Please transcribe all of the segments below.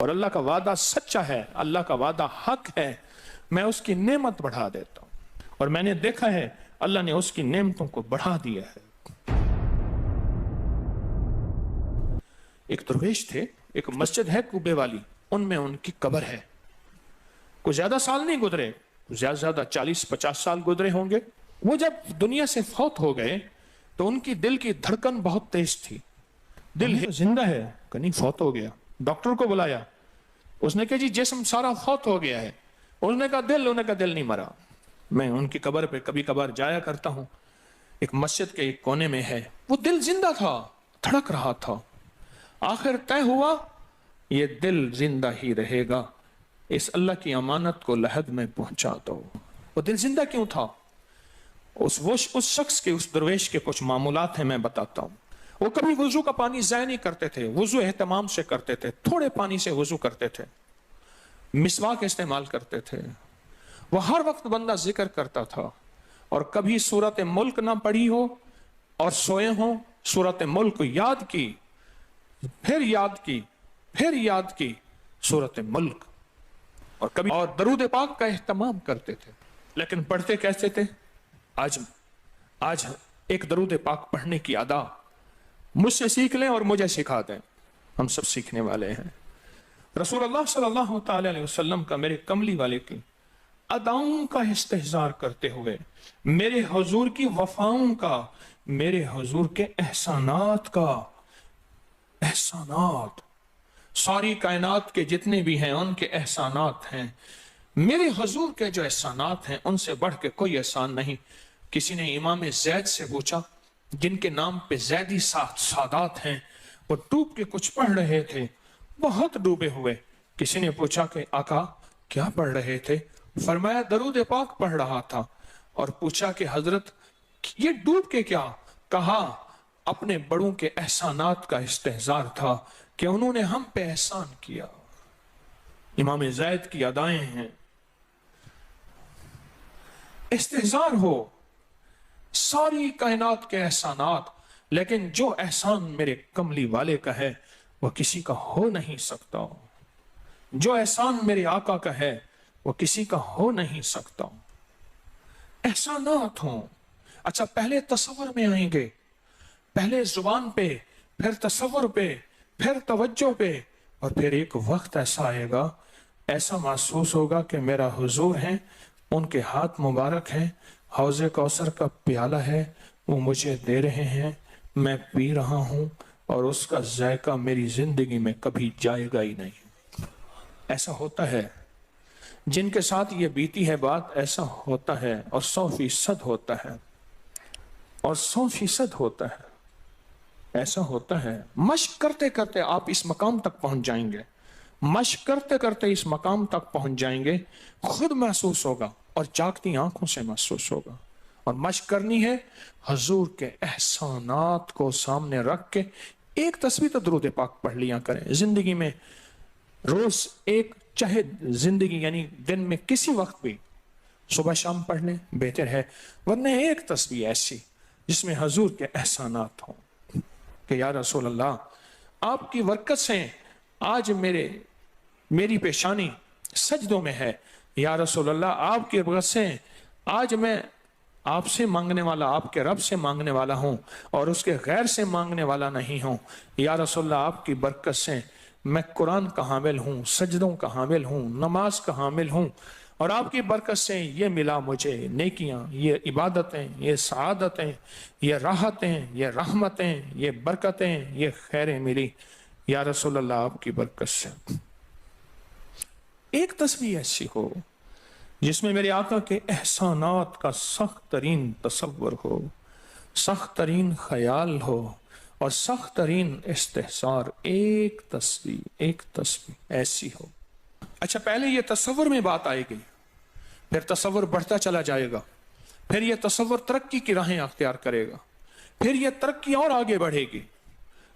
اور اللہ کا وعدہ سچا ہے، اللہ کا وعدہ حق ہے، میں اس کی نعمت بڑھا دیتا ہوں، اور میں نے دیکھا ہے اللہ نے اس کی نعمتوں کو بڑھا دیا ہے۔ ایک درویش تھے، ایک مسجد ہے کوبے والی، ان میں ان کی قبر ہے۔ کوئی زیادہ سال نہیں گزرے، زیادہ زیادہ 40-50 سال گزرے ہوں گے۔ وہ جب دنیا سے فوت ہو گئے تو ان کی دل کی دھڑکن بہت تیز تھی، دل زندہ ہے کہ نہیں فوت ہو گیا۔ ڈاکٹر کو بلایا، اس نے کہا جی جسم سارا فوت ہو گیا ہے۔ اس نے کہا دل، انہوں نے کہا دل نہیں مرا۔ میں ان کی قبر پہ کبھی کبھار جایا کرتا ہوں، ایک مسجد کے ایک کونے میں ہے، وہ دل زندہ تھا، دھڑک رہا تھا۔ آخر طے ہوا یہ دل زندہ ہی رہے گا، اس اللہ کی امانت کو لحد میں پہنچا دو۔ وہ دل زندہ کیوں تھا؟ اس شخص کے، اس درویش کے کچھ معمولات ہیں، میں بتاتا ہوں۔ وہ کبھی وضو کا پانی ضائع نہیں کرتے تھے، وضو اہتمام سے کرتے تھے، تھوڑے پانی سے وضو کرتے تھے، مسواک استعمال کرتے تھے۔ وہ ہر وقت بندہ ذکر کرتا تھا، اور کبھی سورت ملک نہ پڑھی ہو اور سوئے ہوں، سورت ملک یاد کی، پھر یاد کی، پھر یاد کی سورت ملک، اور کبھی اور درود پاک کا اہتمام کرتے تھے۔ لیکن پڑھتے کیسے تھے؟ آج ایک درود پاک پڑھنے کی ادا مجھ سے سیکھ لیں اور مجھے سکھا دیں، ہم سب سیکھنے والے ہیں۔ رسول اللہ صلی اللہ تعالی علیہ وسلم کا، میرے کملی والے کی اداؤں کا استحضار کرتے ہوئے، میرے حضور کی وفاؤں کا، میرے حضور کے احسانات کا، احسانات ساری کائنات کے جتنے بھی ہیں ان کے احسانات ہیں۔ میرے حضور کے جو احسانات ہیں ان سے بڑھ کے کوئی احسان نہیں۔ کسی نے امام زید سے پوچھا، جن کے نام پہ زیدی سادات ہیں، وہ ڈوب کے کچھ پڑھ رہے تھے، بہت ڈوبے ہوئے۔ کسی نے پوچھا کہ آقا کیا پڑھ رہے تھے؟ فرمایا درود پاک پڑھ رہا تھا۔ اور پوچھا کہ حضرت یہ ڈوب کے کیا؟ کہا اپنے بڑوں کے احسانات کا استحضار تھا کہ انہوں نے ہم پہ احسان کیا۔ امام زید کی ادائیں ہیں، استحضار ہو ساری کائنات کے احسانات، لیکن جو احسان میرے کملی والے کا ہے وہ کسی کا ہو نہیں سکتا، جو احسان میرے آقا کا ہے وہ کسی کا ہو نہیں سکتا۔ احسانات ہوں۔ اچھا پہلے تصور میں آئیں گے، پہلے زبان پہ، پھر تصور پہ، پھر توجہ پہ، اور پھر ایک وقت ایسا آئے گا، ایسا محسوس ہوگا کہ میرا حضور ہے، ان کے ہاتھ مبارک ہیں، حوض کوثر کا پیالہ ہے، وہ مجھے دے رہے ہیں، میں پی رہا ہوں، اور اس کا ذائقہ میری زندگی میں کبھی جائے گا ہی نہیں۔ ایسا ہوتا ہے، جن کے ساتھ یہ بیتی ہے بات، ایسا ہوتا ہے، اور 100% ہوتا ہے، اور 100% ہوتا ہے، ایسا ہوتا ہے۔ مشق کرتے کرتے آپ اس مقام تک پہنچ جائیں گے، مشق کرتے کرتے اس مقام تک پہنچ جائیں گے، خود محسوس ہوگا اور جاگتی آنکھوں سے محسوس ہوگا۔ اور مشق کرنی ہے حضور کے احسانات کو سامنے رکھ کے۔ ایک تصویر تو درود پاک پڑھ لیا کریں زندگی میں، روز ایک، چاہے زندگی یعنی دن میں کسی وقت بھی صبح شام پڑھ لیں بہتر ہے، ورنہ ایک تصویر ایسی جس میں حضور کے احسانات ہوں کہ یا رسول اللہ آپ کی برکت سے آج میری پیشانی سجدوں میں ہے، یا رسول اللہ آپ کی برکت سے آج میں آپ سے مانگنے والا، آپ کے رب سے مانگنے والا ہوں، اور اس کے غیر سے مانگنے والا نہیں ہوں، یا رسول اللہ آپ کی برکت سے میں قرآن کا حامل ہوں، سجدوں کا حامل ہوں، نماز کا حامل ہوں، اور آپ کی برکت سے یہ ملا مجھے نیکیاں، یہ عبادتیں، یہ سعادتیں، یہ راحتیں، یہ رحمتیں، یہ برکتیں، یہ خیریں ملی، یا رسول اللہ آپ کی برکت سے۔ ایک تصویر ایسی ہو جس میں میرے آقا کے احسانات کا سخت ترین تصور ہو، سخت ترین خیال ہو، اور سخت ترین استحضار، ایک تصویر ایسی ہو۔ اچھا پہلے یہ تصور میں بات آئے گی، پھر تصور بڑھتا چلا جائے گا، پھر یہ تصور ترقی کی راہیں اختیار کرے گا، پھر یہ ترقی اور آگے بڑھے گی،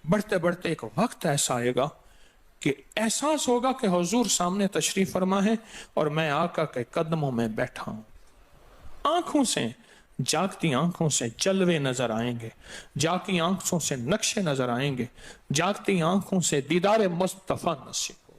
بڑھتے بڑھتے ایک وقت ایسا آئے گا کہ احساس ہوگا کہ حضور سامنے تشریف فرما ہے اور میں آقا کے قدموں میں بیٹھا ہوں۔ آنکھوں سے، جاگتی آنکھوں سے جلوے نظر آئیں گے، جاگتی آنکھوں سے نقشے نظر آئیں گے، جاگتی آنکھوں سے دیدار مصطفیٰ نصیب ہو۔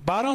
12